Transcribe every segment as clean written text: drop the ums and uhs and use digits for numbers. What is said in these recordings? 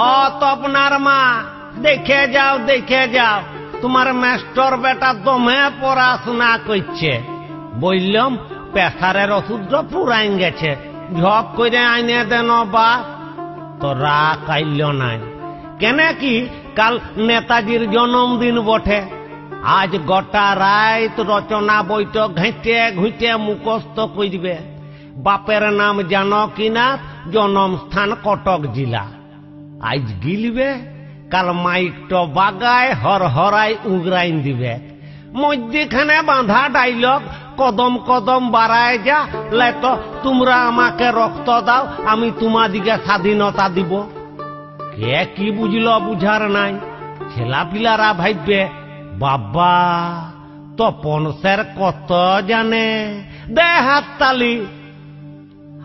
ও তপনার মা, দেখে যাও তোমার মাস্টার বেটা দমে পড়াশোনা করছে। বললাম প্রেসারের ওষুধ পুরাই গেছে, ঝপ করে আইনে দেন বা। তোরা কাইল নাই কেন কি কাল নেতাজির জন্মদিন বটে। আজ গোটা রাত রচনা বৈঠক ঘেঁটে ঘুঁটে মুখস্থ করবে। বাপের নাম জানো কিনা, জন্মস্থান কটক জেলা। আজ গিলবে, কাল মাইকটো বাগায় হরহরাই উগরাইন দিবে। মধ্যখানে বাঁধা ডাইলগ, কদম কদম বাড়ায় যা, লাইতো তোমরা আমাকে রক্ত দাও, আমি তোমাদিকে স্বাধীনতা দিব। কে কি বুঝলো বুঝার নাই। ছেলা পিলারা ভাববে বাবা তপন স্যার কত জানে, দে হাততালি।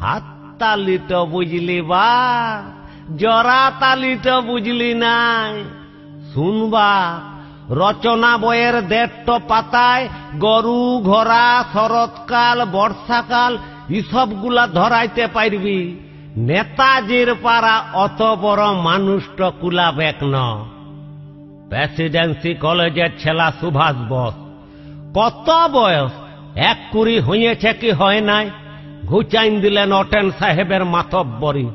হাততালি তো বুঝলি বা, জরা তালি তো বুঝলি নাই। শুনবা, রচনা বইয়ের 1.5 পাতায় গরু ঘোড়া শরৎকাল বর্ষাকাল এসবগুলা ধরাইতে পারবি। নেতাজির পাড়া অত বড় মানুষটা কুলাবেক ন। প্রেসিডেন্সি কলেজের ছেলা সুভাষ বোস, কত বয়স, 21 হয়েছে কি হয় নাই, ঘুচাইন দিলেন অটেন সাহেবের মাতব্বরি।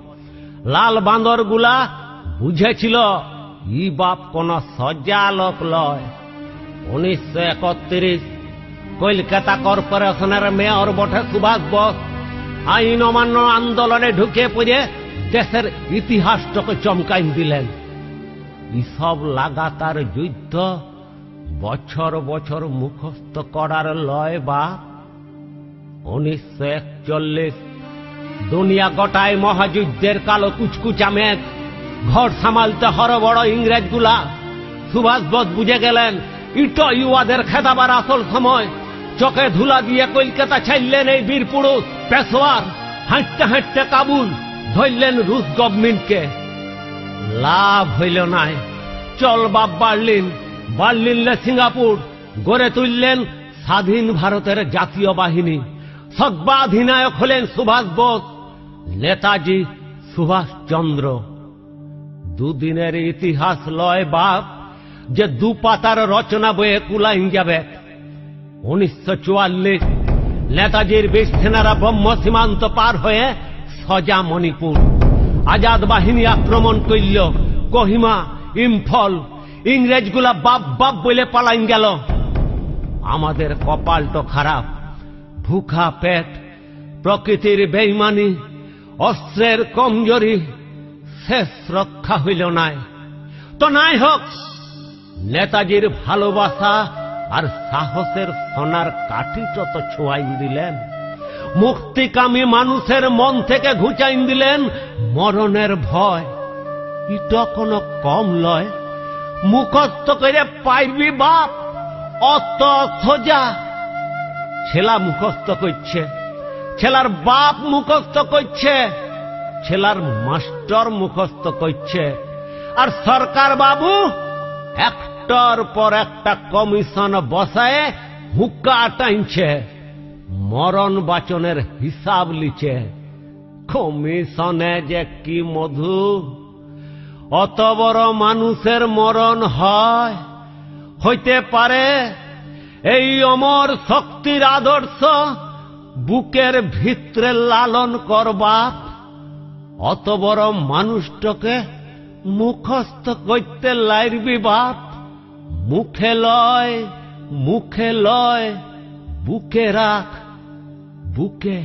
লাল বান্দর গুলা বুঝেছিল ই বাপ কোন সজ্জা লোক লয়। 1931 কলকাতা কর্পোরেশনের মেয়র বটে সুভাষ বোস। আইন অমান্য আন্দোলনে ঢুকে পড়ে দেশের ইতিহাসটাকে চমকাইন দিলেন। এসব লাগাতার যুদ্ধ বছর বছর মুখস্থ করার লয় বা। 1941 দুনিয়া গোটায় মহাযুদ্ধের কালো কুচকুচা মেঘ, ঘর সামালতে হরবড় ইংরেজ গুলা। সুভাষ বোস বুঝে গেলেন ইটো ইউয়াদের খেদাবার আসল সময়। চোখে ধুলা দিয়ে কলকাতা ছাড়লেন এই বীর পুরুষ পেশোয়ার। হাঁটতে হাঁটতে কাবুল ধরলেন রুশ গভর্নমেন্টকে। লাভ হইল নাই। চল বাপ বার্লিন, বার্লিনলে সিঙ্গাপুর, গড়ে তুললেন স্বাধীন ভারতের জাতীয় বাহিনী। সর্বাধিনায়ক হলেন সুভাষ বোস, নেতাজি সুভাষচন্দ্র। দুদিনের ইতিহাস লয় বাপ, যে 2 পাতার রচনা বইয়ে কুলাইন যাবে। 1944 নেতাজির 20 সেনারা ব্রহ্ম সীমান্ত পার হয়ে সজা মণিপুর। আজাদ বাহিনী আক্রমণ করল কোহিমা, ইম্ফল। ইংরেজগুলা বাপ বাপ বলে পালাইন গেল। আমাদের কপালটো খারাপ, ভুখা পেট, প্রকৃতির বেইমানি, অস্ত্রের কমজোরি, শেষ রক্ষা হইল নাই। তো নাই হোক, নেতাজির ভালোবাসা আর সাহসের সোনার কাঠিটা তো ছোঁয়াইন দিলেন। মুক্তিকামী মানুষের মন থেকে ঘুচাইন দিলেন মরণের ভয়। এটা কোনো কম লয়। মুখস্থ করে পাইবি বাপ, অত সোজা। ছেলা মুখস্থ করছে, ছেলার বাপ মুখস্থ করছে, ছেলার মাস্টার মুখস্থ করছে, আর সরকার বাবু একটার পর একটা কমিশন বসায় হুক্কা টাইনছে, মরণ বাচনের হিসাব লিছে। কমিশনে যে কি মধু, অত বড় মানুষের মরণ হয়। হইতে পারে এই অমর শক্তির আদর্শ বুকের ভিতরে লালন করবার। অত বড় মানুষটাকে মুখস্থ করতে লাইরবি বাপ। মুখে লয়, মুখে লয়, বুকে রাখ, বুকে।